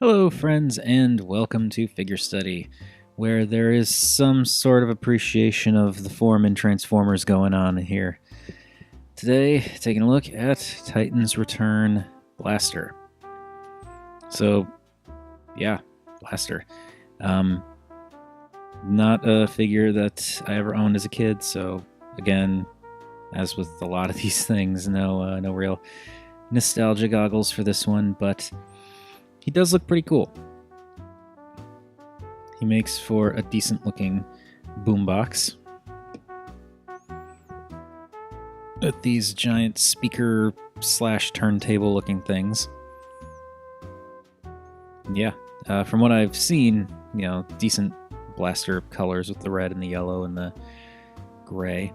Hello, friends, and welcome to Figure Study, where there is some sort of appreciation of the form in Transformers going on here. Today, taking a look at Titan's Return Blaster. So, yeah, Blaster. Not a figure that I ever owned as a kid, so again, as with a lot of these things, no real nostalgia goggles for this one, but he does look pretty cool. He makes for a decent looking boombox with these giant speaker / turntable looking things. Yeah, from what I've seen, decent blaster colors with the red and the yellow and the gray.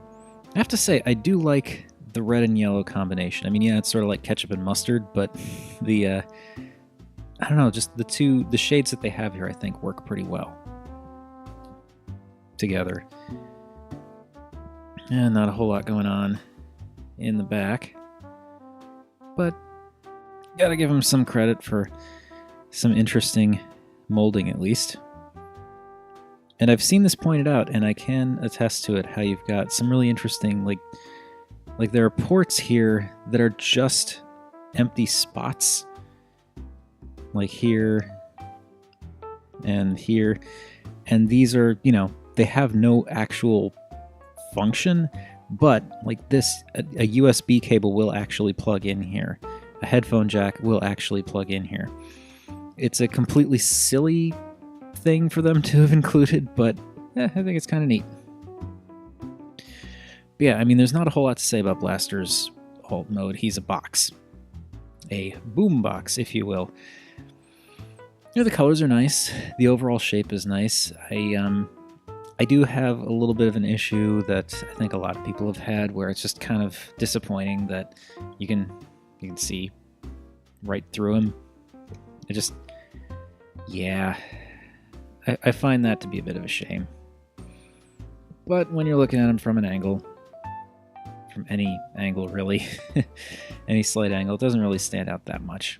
I have to say, I do like the red and yellow combination. I mean, yeah, it's sort of like ketchup and mustard, but the I don't know, just the shades that they have here, I think, work pretty well together. And not a whole lot going on in the back, but gotta give him some credit for some interesting molding, at least. And I've seen this pointed out, and I can attest to it, how you've got some really interesting, like there are ports here that are just empty spots. Like here and here. And these are, they have no actual function, but like this, a USB cable will actually plug in here. A headphone jack will actually plug in here. It's a completely silly thing for them to have included, but I think it's kind of neat. But yeah, I mean, there's not a whole lot to say about Blaster's alt mode. He's a box. A boom box, if you will. The colors are nice. The overall shape is nice. I do have a little bit of an issue that I think a lot of people have had, where it's just kind of disappointing that you can see right through him. I find that to be a bit of a shame. But when you're looking at him from an angle, from any angle really, any slight angle, it doesn't really stand out that much.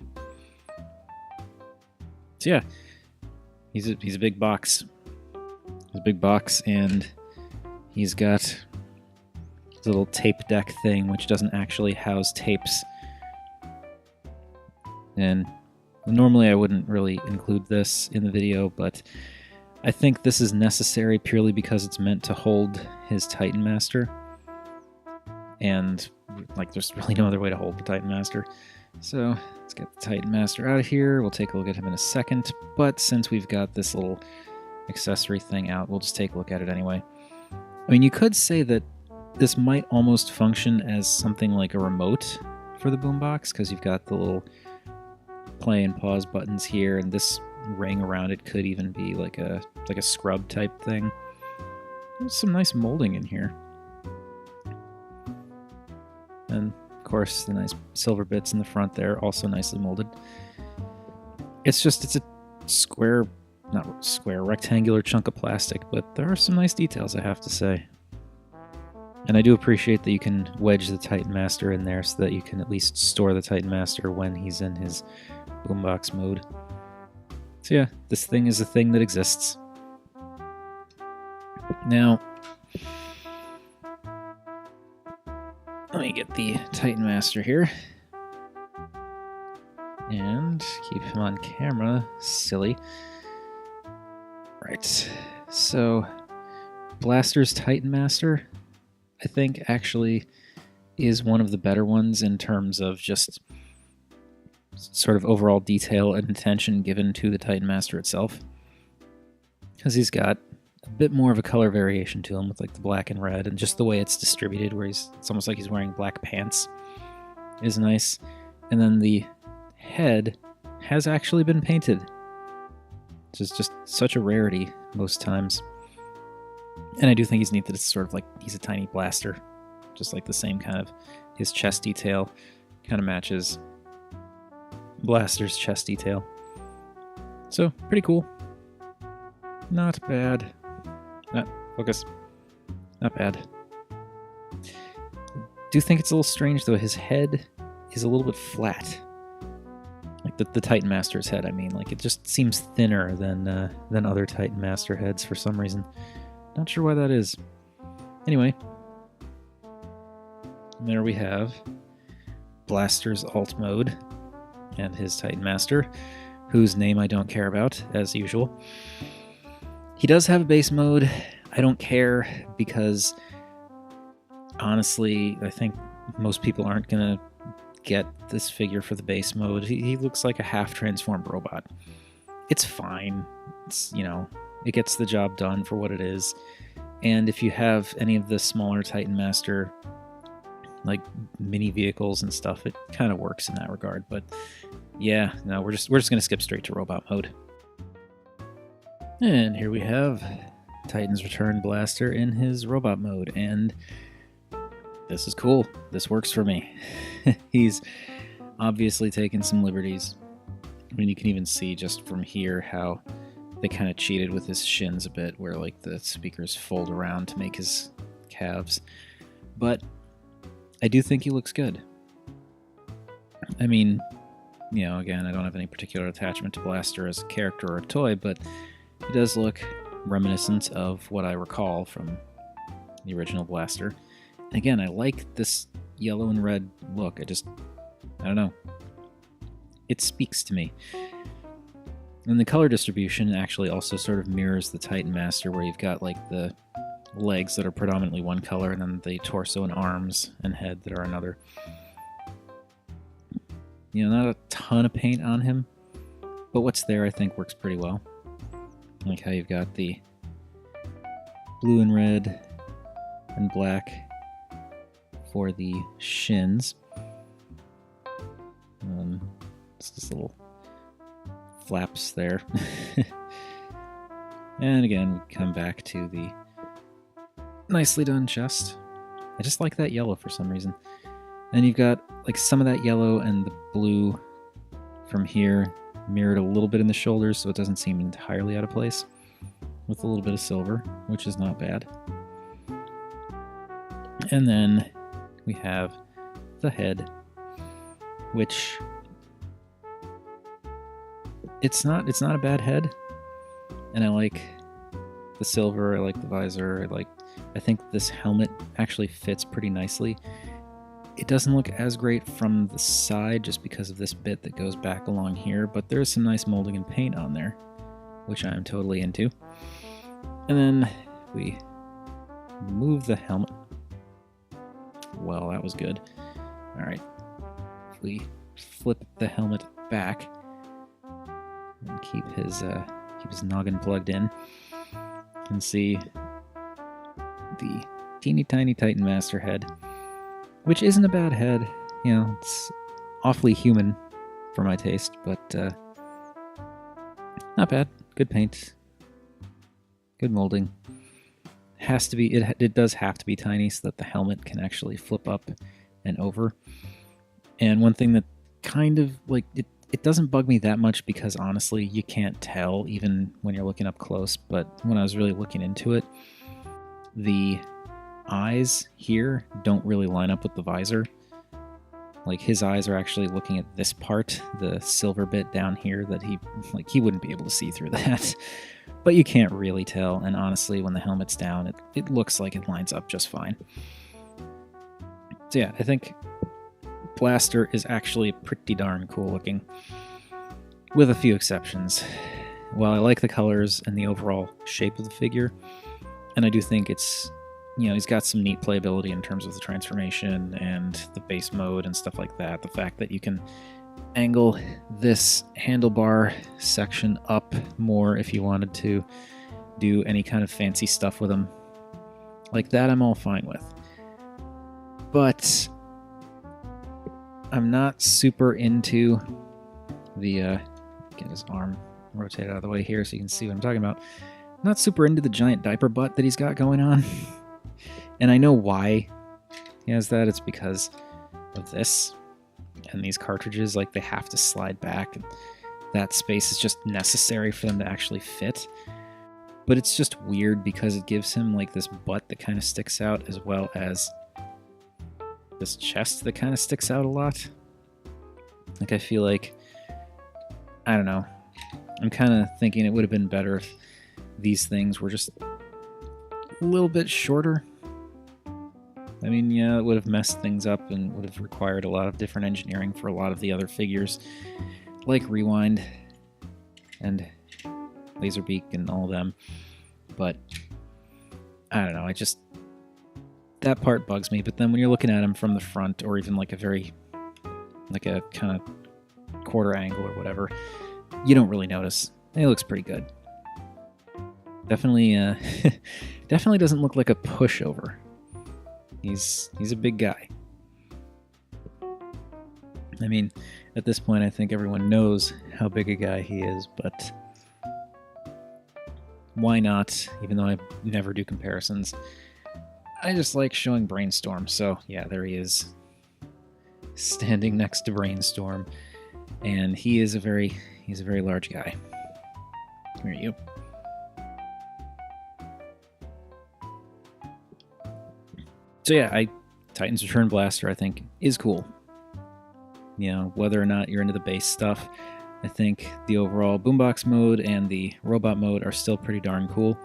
So yeah, he's a big box. He's a big box, and he's got his little tape deck thing, which doesn't actually house tapes. And normally I wouldn't really include this in the video, but I think this is necessary purely because it's meant to hold his Titan Master. And there's really no other way to hold the Titan Master. So let's get the Titan Master out of here. We'll take a look at him in a second, but since we've got this little accessory thing out, we'll just take a look at it anyway. I mean, you could say that this might almost function as something like a remote for the boombox, because you've got the little play and pause buttons here, and this ring around it could even be like a scrub type thing. There's some nice molding in here. And of course, the nice silver bits in the front there, also nicely molded. It's a rectangular chunk of plastic, but there are some nice details, I have to say. And I do appreciate that you can wedge the Titan Master in there so that you can at least store the Titan Master when he's in his boombox mode. So yeah, this thing is a thing that exists. Now, let me get the Titan Master here. And keep him on camera. Silly. Right. So, Blaster's Titan Master, I think, actually is one of the better ones in terms of just sort of overall detail and attention given to the Titan Master itself. Because he's got a bit more of a color variation to him with like the black and red, and just the way it's distributed, where it's almost like he's wearing black pants, is nice. And then the head has actually been painted, which is just such a rarity most times. And I do think he's neat that it's sort of like he's a tiny blaster, just like the same kind of, his chest detail kind of matches Blaster's chest detail. So, pretty cool. Not bad. Focus. Not bad. Do think it's a little strange, though. His head is a little bit flat. Like, like the Titan Master's head, I mean. Like, it just seems thinner than other Titan Master heads for some reason. Not sure why that is. Anyway, there we have Blaster's alt mode and his Titan Master, whose name I don't care about, as usual. He does have a base mode. I don't care because, honestly, I think most people aren't going to get this figure for the base mode. He looks like a half-transformed robot. It's fine. It's, you know, it gets the job done for what it is. And if you have any of the smaller Titan Master, like mini vehicles and stuff, it kind of works in that regard. But yeah, no, we're just going to skip straight to robot mode. And here we have Titan's Return Blaster in his robot mode, and this is cool. This works for me. He's obviously taken some liberties. I mean, you can even see just from here how they kind of cheated with his shins a bit, where like the speakers fold around to make his calves. But I do think he looks good. I mean, you know, again, I don't have any particular attachment to Blaster as a character or a toy, but he does look reminiscent of what I recall from the original Blaster. And again, I like this yellow and red look. I don't know. It speaks to me. And the color distribution actually also sort of mirrors the Titan Master, where you've got like the legs that are predominantly one color, and then the torso and arms and head that are another. You know, not a ton of paint on him, but what's there I think works pretty well. Like how you've got the blue and red and black for the shins. Just little flaps there. And again, we come back to the nicely done chest. I just like that yellow for some reason. And you've got like some of that yellow and the blue from here mirrored a little bit in the shoulders, so it doesn't seem entirely out of place, with a little bit of silver, which is not bad. And then we have the head, which it's not a bad head, and I like the silver, I like the visor, I think this helmet actually fits pretty nicely. It doesn't look as great from the side just because of this bit that goes back along here, but there is some nice molding and paint on there, which I'm totally into. And then we move the helmet. Well, that was good. All right. If we flip the helmet back and keep his noggin plugged in, you can see the teeny tiny Titan Master head, which isn't a bad head. You know, it's awfully human for my taste, but not bad. Good paint, good molding. Has to be, it does have to be tiny so that the helmet can actually flip up and over. And one thing that kind of like it doesn't bug me that much, because honestly you can't tell even when you're looking up close, but when I was really looking into it, the eyes here don't really line up with the visor. Like his eyes are actually looking at this part, the silver bit down here, that he wouldn't be able to see through that. But you can't really tell, and honestly, when the helmet's down, it looks like it lines up just fine. So yeah, I think Blaster is actually pretty darn cool looking, with a few exceptions. While I like the colors and the overall shape of the figure, and I do think it's, you know, he's got some neat playability in terms of the transformation and the base mode and stuff like that. The fact that you can angle this handlebar section up more if you wanted to do any kind of fancy stuff with them, like that, I'm all fine with. But I'm not super into the get his arm rotated out of the way here so you can see what I'm talking about. I'm not super into the giant diaper butt that he's got going on. And I know why he has that. It's because of this and these cartridges. Like, they have to slide back, and that space is just necessary for them to actually fit. But it's just weird because it gives him like this butt that kind of sticks out, as well as this chest that kind of sticks out a lot. Like, I feel like I don't know. I'm kind of thinking it would have been better if these things were just a little bit shorter. I mean, yeah, it would have messed things up and would have required a lot of different engineering for a lot of the other figures, like Rewind and Laserbeak and all of them. But I don't know, that part bugs me. But then when you're looking at them from the front, or even like a kind of quarter angle or whatever, you don't really notice. It looks pretty good. Definitely, definitely doesn't look like a pushover. He's a big guy. I mean, at this point, I think everyone knows how big a guy he is, but why not? Even though I never do comparisons, I just like showing Brainstorm. So yeah, there he is, standing next to Brainstorm, and he's a very large guy. Here you go. So yeah, Titan's Return Blaster, I think, is cool. You know, whether or not you're into the base stuff, I think the overall boombox mode and the robot mode are still pretty darn cool.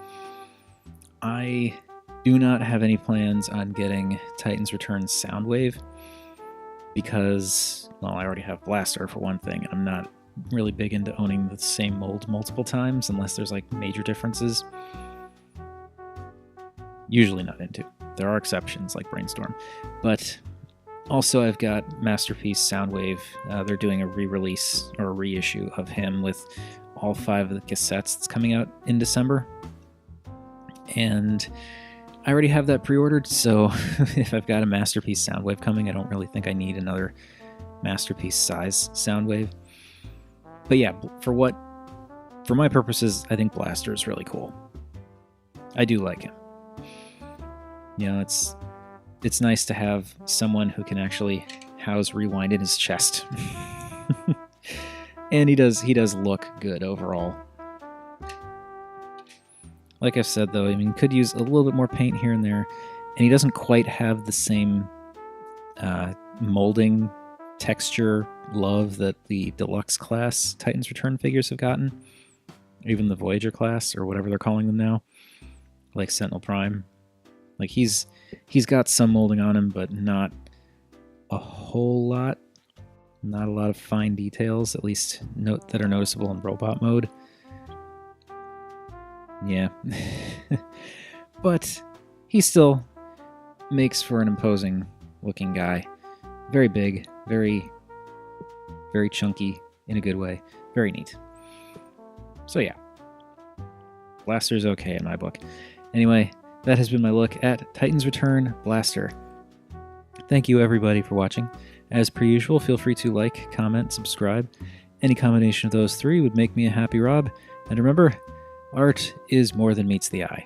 I do not have any plans on getting Titan's Return Soundwave because, well, I already have Blaster for one thing. I'm not really big into owning the same mold multiple times unless there's like major differences. Usually not into. There are exceptions like Brainstorm. But also I've got Masterpiece Soundwave. They're doing a re-release or a reissue of him with all 5 of the cassettes that's coming out in December. And I already have that pre-ordered, so if I've got a Masterpiece Soundwave coming, I don't really think I need another Masterpiece size Soundwave. But yeah, for my purposes, I think Blaster is really cool. I do like him. You know, it's nice to have someone who can actually house Rewind in his chest. And he does look good overall. Like I've said, though, I mean, could use a little bit more paint here and there, and he doesn't quite have the same molding texture love that the deluxe class Titan's Return figures have gotten, even the Voyager class, or whatever they're calling them now, like Sentinel Prime. Like, he's got some molding on him, but not a whole lot. Not a lot of fine details, at least that are noticeable in robot mode. Yeah. But he still makes for an imposing looking guy. Very big, very, very chunky in a good way. Very neat. So yeah. Blaster's okay in my book. Anyway, that has been my look at Titan's Return Blaster. Thank you everybody for watching. As per usual, feel free to like, comment, subscribe. Any combination of those 3 would make me a happy Rob. And remember, art is more than meets the eye.